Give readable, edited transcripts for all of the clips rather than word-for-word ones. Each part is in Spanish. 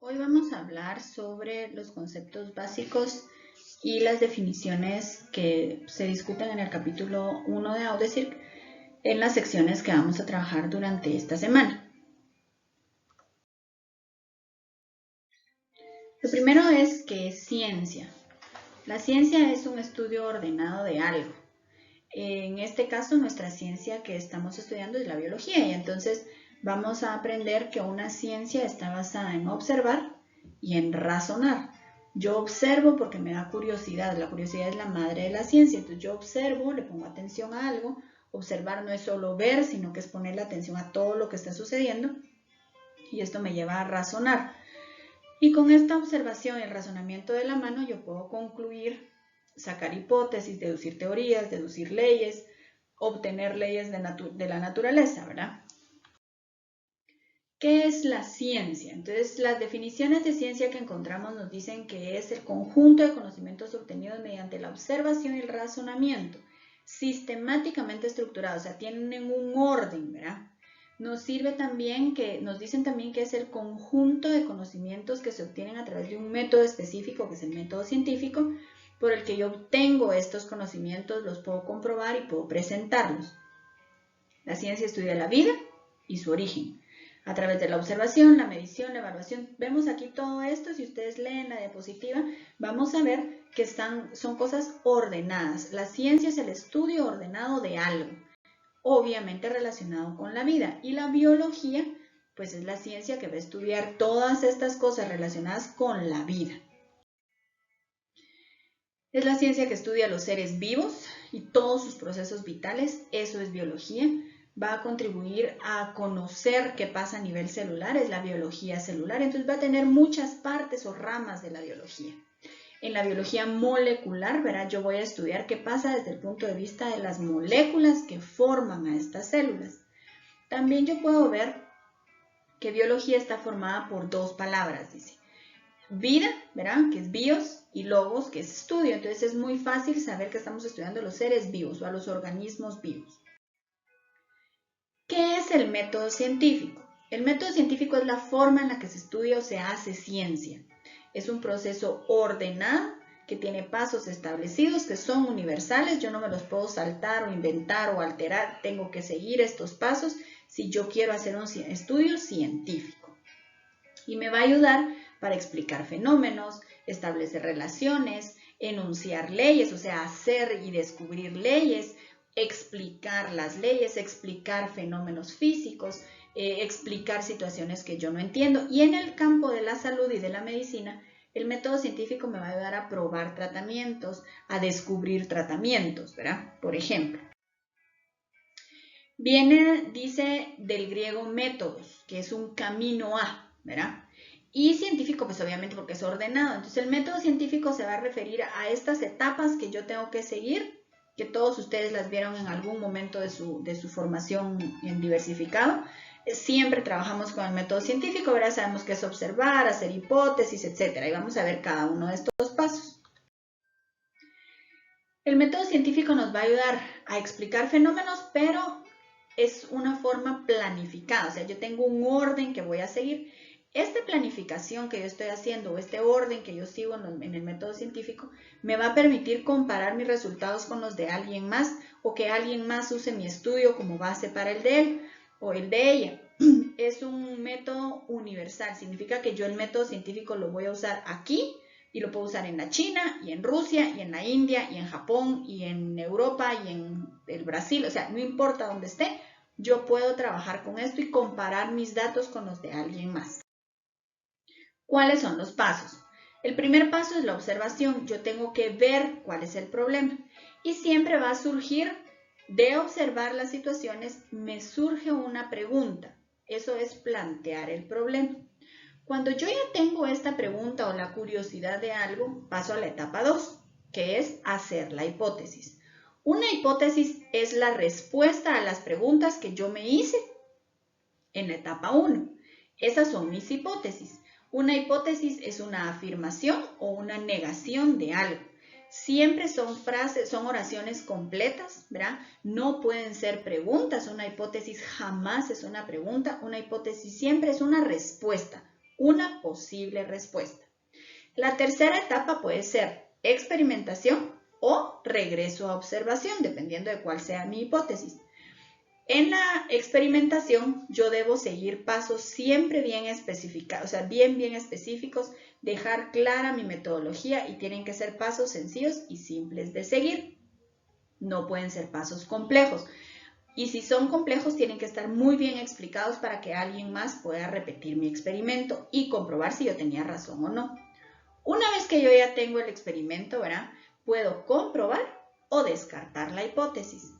Hoy vamos a hablar sobre los conceptos básicos y las definiciones que se discuten en el capítulo 1 de Audecirc en las secciones que vamos a trabajar durante esta semana. Lo primero es ¿qué es ciencia? La ciencia es un estudio ordenado de algo. En este caso, nuestra ciencia que estamos estudiando es la biología y entonces vamos a aprender que una ciencia está basada en observar y en razonar. Yo observo porque me da curiosidad, la curiosidad es la madre de la ciencia, entonces yo observo, le pongo atención a algo. Observar no es solo ver, sino que es ponerle atención a todo lo que está sucediendo y esto me lleva a razonar. Y con esta observación y el razonamiento de la mano yo puedo concluir, sacar hipótesis, deducir teorías, deducir leyes, obtener leyes de la naturaleza, ¿verdad? ¿Qué es la ciencia? Entonces, las definiciones de ciencia que encontramos nos dicen que es el conjunto de conocimientos obtenidos mediante la observación y el razonamiento, sistemáticamente estructurado, o sea, tienen un orden, ¿verdad? Nos dicen también que es el conjunto de conocimientos que se obtienen a través de un método específico, que es el método científico, por el que yo obtengo estos conocimientos, los puedo comprobar y puedo presentarlos. La ciencia estudia la vida y su origen. A través de la observación, la medición, la evaluación, vemos aquí todo esto, si ustedes leen la diapositiva, vamos a ver que son cosas ordenadas. La ciencia es el estudio ordenado de algo, obviamente relacionado con la vida, y la biología, pues es la ciencia que va a estudiar todas estas cosas relacionadas con la vida. Es la ciencia que estudia los seres vivos y todos sus procesos vitales, eso es biología. Va a contribuir a conocer qué pasa a nivel celular, es la biología celular, entonces va a tener muchas partes o ramas de la biología. En la biología molecular, ¿verdad? Yo voy a estudiar qué pasa desde el punto de vista de las moléculas que forman a estas células. También yo puedo ver que biología está formada por dos palabras, dice. Vida, ¿verdad? Que es bios, y logos, que es estudio. Entonces es muy fácil saber que estamos estudiando a los seres vivos o a los organismos vivos. ¿Qué es el método científico? El método científico es la forma en la que se estudia o se hace ciencia. Es un proceso ordenado que tiene pasos establecidos que son universales. Yo no me los puedo saltar o inventar o alterar. Tengo que seguir estos pasos si yo quiero hacer un estudio científico. Y me va a ayudar para explicar fenómenos, establecer relaciones, enunciar leyes, o sea, hacer y descubrir leyes, explicar las leyes, explicar fenómenos físicos, explicar situaciones que yo no entiendo. Y en el campo de la salud y de la medicina, el método científico me va a ayudar a probar tratamientos, a descubrir tratamientos, ¿verdad? Por ejemplo. Dice del griego métodos, que es un camino a, ¿verdad? Y científico, pues obviamente porque es ordenado. Entonces el método científico se va a referir a estas etapas que yo tengo que seguir, que todos ustedes las vieron en algún momento de su formación en diversificado. Siempre trabajamos con el método científico, ¿verdad? Sabemos que es observar, hacer hipótesis, etc. Y vamos a ver cada uno de estos pasos. El método científico nos va a ayudar a explicar fenómenos, pero es una forma planificada. O sea, yo tengo un orden que voy a seguir. Esta planificación que yo estoy haciendo o este orden que yo sigo en el método científico me va a permitir comparar mis resultados con los de alguien más o que alguien más use mi estudio como base para el de él o el de ella. Es un método universal, significa que yo el método científico lo voy a usar aquí y lo puedo usar en la China y en Rusia y en la India y en Japón y en Europa y en el Brasil, o sea, no importa dónde esté, yo puedo trabajar con esto y comparar mis datos con los de alguien más. ¿Cuáles son los pasos? El primer paso es la observación. Yo tengo que ver cuál es el problema. Y siempre va a surgir, de observar las situaciones, me surge una pregunta. Eso es plantear el problema. Cuando yo ya tengo esta pregunta o la curiosidad de algo, paso a la etapa 2, que es hacer la hipótesis. Una hipótesis es la respuesta a las preguntas que yo me hice en la etapa 1. Esas son mis hipótesis. Una hipótesis es una afirmación o una negación de algo. Siempre son frases, son oraciones completas, ¿verdad? No pueden ser preguntas. Una hipótesis jamás es una pregunta. Una hipótesis siempre es una respuesta una posible respuesta. La tercera etapa puede ser experimentación o regreso a observación, dependiendo de cuál sea mi hipótesis. En la experimentación yo debo seguir pasos siempre bien especificados, o sea, bien específicos, dejar clara mi metodología y tienen que ser pasos sencillos y simples de seguir. No pueden ser pasos complejos. Y si son complejos, tienen que estar muy bien explicados para que alguien más pueda repetir mi experimento y comprobar si yo tenía razón o no. Una vez que yo ya tengo el experimento, ¿verdad? Puedo comprobar o descartar la hipótesis.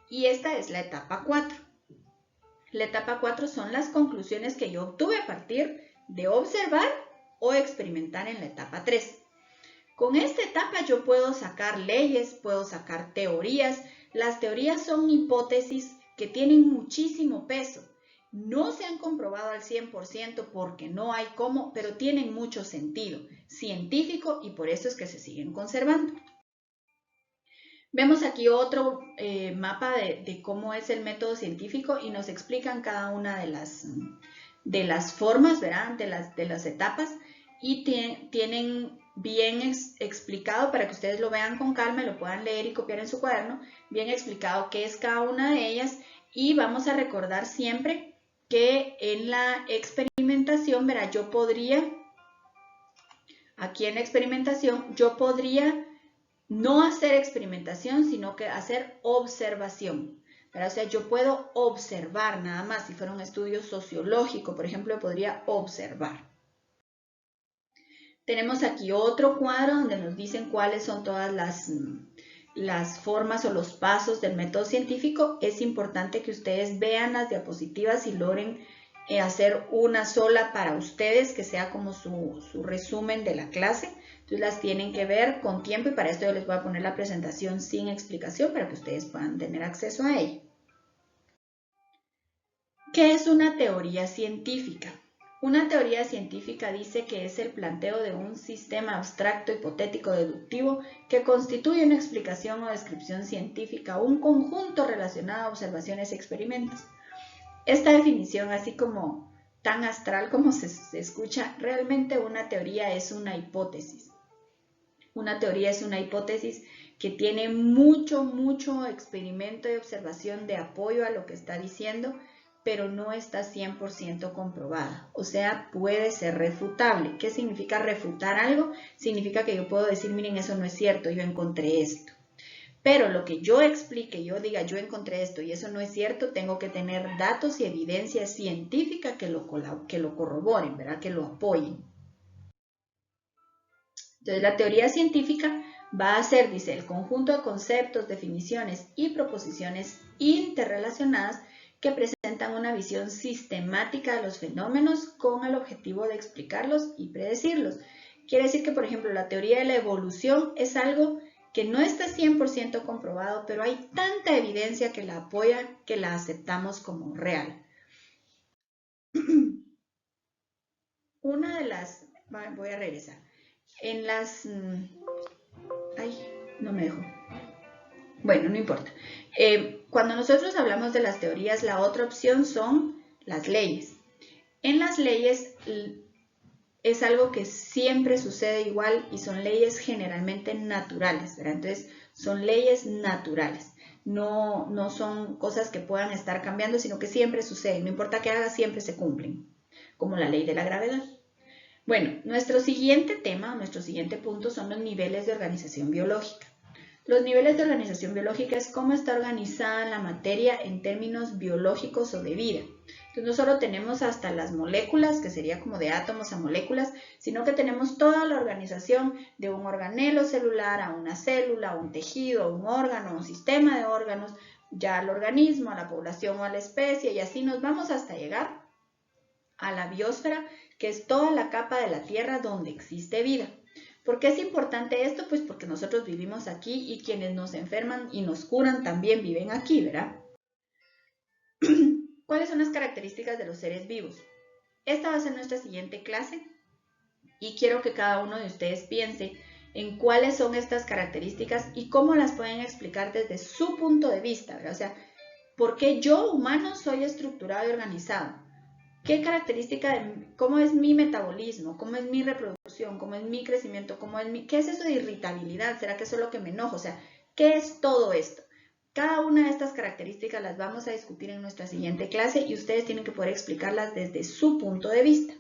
Y esta es la etapa 4. La etapa 4 son las conclusiones que yo obtuve a partir de observar o experimentar en la etapa 3. Con esta etapa yo puedo sacar leyes, puedo sacar teorías. Las teorías son hipótesis que tienen muchísimo peso. No se han comprobado al 100% porque no hay cómo, pero tienen mucho sentido científico y por eso es que se siguen conservando. Vemos aquí otro mapa de cómo es el método científico y nos explican cada una de las formas, ¿verdad? De las etapas y tienen bien explicado para que ustedes lo vean con calma y lo puedan leer y copiar en su cuaderno, bien explicado qué es cada una de ellas y vamos a recordar siempre que en la experimentación, ¿verdad? Yo podría, aquí en la experimentación, yo podría no hacer experimentación, sino que hacer observación. ¿Verdad? O sea, yo puedo observar nada más. Si fuera un estudio sociológico, por ejemplo, podría observar. Tenemos aquí otro cuadro donde nos dicen cuáles son todas las formas o los pasos del método científico. Es importante que ustedes vean las diapositivas y logren hacer una sola para ustedes, que sea como su resumen de la clase. Entonces las tienen que ver con tiempo y para esto yo les voy a poner la presentación sin explicación para que ustedes puedan tener acceso a ella. ¿Qué es una teoría científica? Una teoría científica dice que es el planteo de un sistema abstracto, hipotético, deductivo que constituye una explicación o descripción científica, un conjunto relacionado a observaciones y experimentos. Esta definición, así como tan astral como se escucha, realmente una teoría es una hipótesis. Una teoría es una hipótesis que tiene mucho experimento y observación de apoyo a lo que está diciendo, pero no está 100% comprobada. O sea, puede ser refutable. ¿Qué significa refutar algo? Significa que yo puedo decir, miren, eso no es cierto, yo encontré esto. Pero lo que yo explique, yo diga, yo encontré esto y eso no es cierto, tengo que tener datos y evidencia científica que lo corroboren, ¿verdad? Que lo apoyen. Entonces, la teoría científica va a ser, dice, el conjunto de conceptos, definiciones y proposiciones interrelacionadas que presentan una visión sistemática de los fenómenos con el objetivo de explicarlos y predecirlos. Quiere decir que, por ejemplo, la teoría de la evolución es algo que no está 100% comprobado, pero hay tanta evidencia que la apoya que la aceptamos como real. Una de las... Voy a regresar. En las... Ay, no me dejo. Bueno, no importa. Cuando nosotros hablamos de las teorías, la otra opción son las leyes. En las leyes es algo que siempre sucede igual y son leyes generalmente naturales, ¿verdad? Entonces, son leyes naturales. No son cosas que puedan estar cambiando, sino que siempre suceden. No importa qué haga, siempre se cumplen, como la ley de la gravedad. Bueno, nuestro siguiente tema, nuestro siguiente punto son los niveles de organización biológica. Los niveles de organización biológica es cómo está organizada la materia en términos biológicos o de vida. Entonces no solo tenemos hasta las moléculas, que sería como de átomos a moléculas, sino que tenemos toda la organización de un organelo celular a una célula, a un tejido, a un órgano, a un sistema de órganos, ya al organismo, a la población o a la especie, y así nos vamos hasta llegar a la biosfera, que es toda la capa de la Tierra donde existe vida. ¿Por qué es importante esto? Pues porque nosotros vivimos aquí y quienes nos enferman y nos curan también viven aquí, ¿verdad? ¿Cuáles son las características de los seres vivos? Esta va a ser nuestra siguiente clase y quiero que cada uno de ustedes piense en cuáles son estas características y cómo las pueden explicar desde su punto de vista, ¿verdad? O sea, ¿por qué yo, humano, soy estructurado y organizado? ¿Qué característica cómo es mi metabolismo? ¿Cómo es mi reproducción? ¿Cómo es mi crecimiento? ¿Qué es eso de irritabilidad? ¿Será que eso es lo que me enojo? O sea, ¿qué es todo esto? Cada una de estas características las vamos a discutir en nuestra siguiente clase y ustedes tienen que poder explicarlas desde su punto de vista.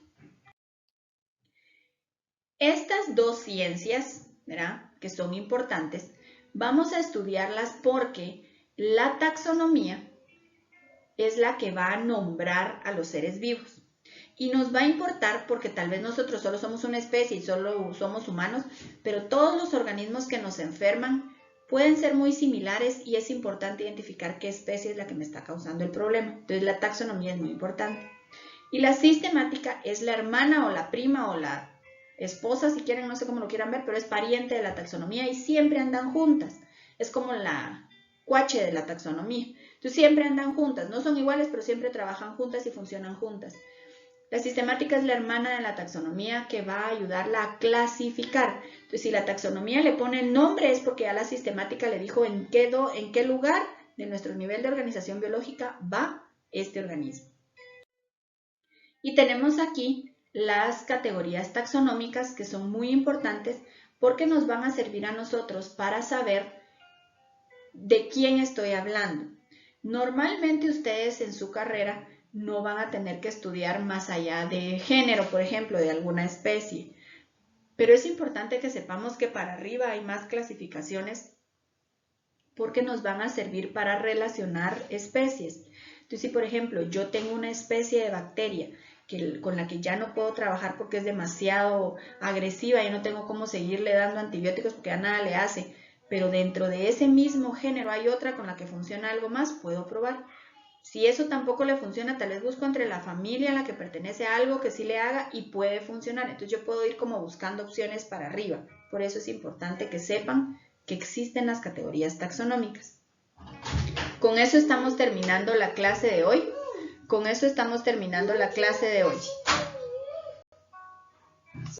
Estas dos ciencias, ¿verdad?, que son importantes, vamos a estudiarlas porque la taxonomía es la que va a nombrar a los seres vivos. Y nos va a importar porque tal vez nosotros solo somos una especie y solo somos humanos, pero todos los organismos que nos enferman pueden ser muy similares y es importante identificar qué especie es la que me está causando el problema. Entonces la taxonomía es muy importante. Y la sistemática es la hermana o la prima o la esposa, si quieren, no sé cómo lo quieran ver, pero es pariente de la taxonomía y siempre andan juntas. Es como la cuache de la taxonomía. Entonces siempre andan juntas, no son iguales, pero siempre trabajan juntas y funcionan juntas. La sistemática es la hermana de la taxonomía que va a ayudarla a clasificar. Entonces, si la taxonomía le pone el nombre es porque ya la sistemática le dijo en qué lugar de nuestro nivel de organización biológica va este organismo. Y tenemos aquí las categorías taxonómicas que son muy importantes porque nos van a servir a nosotros para saber de quién estoy hablando. Normalmente ustedes en su carrera no van a tener que estudiar más allá de género, por ejemplo, de alguna especie. Pero es importante que sepamos que para arriba hay más clasificaciones porque nos van a servir para relacionar especies. Entonces, si por ejemplo yo tengo una especie de bacteria con la que ya no puedo trabajar porque es demasiado agresiva y no tengo cómo seguirle dando antibióticos porque a nada le hace, pero dentro de ese mismo género hay otra con la que funciona algo más, puedo probar. Si eso tampoco le funciona, tal vez busco entre la familia a la que pertenece a algo que sí le haga y puede funcionar. Entonces yo puedo ir como buscando opciones para arriba. Por eso es importante que sepan que existen las categorías taxonómicas. Con eso estamos terminando la clase de hoy.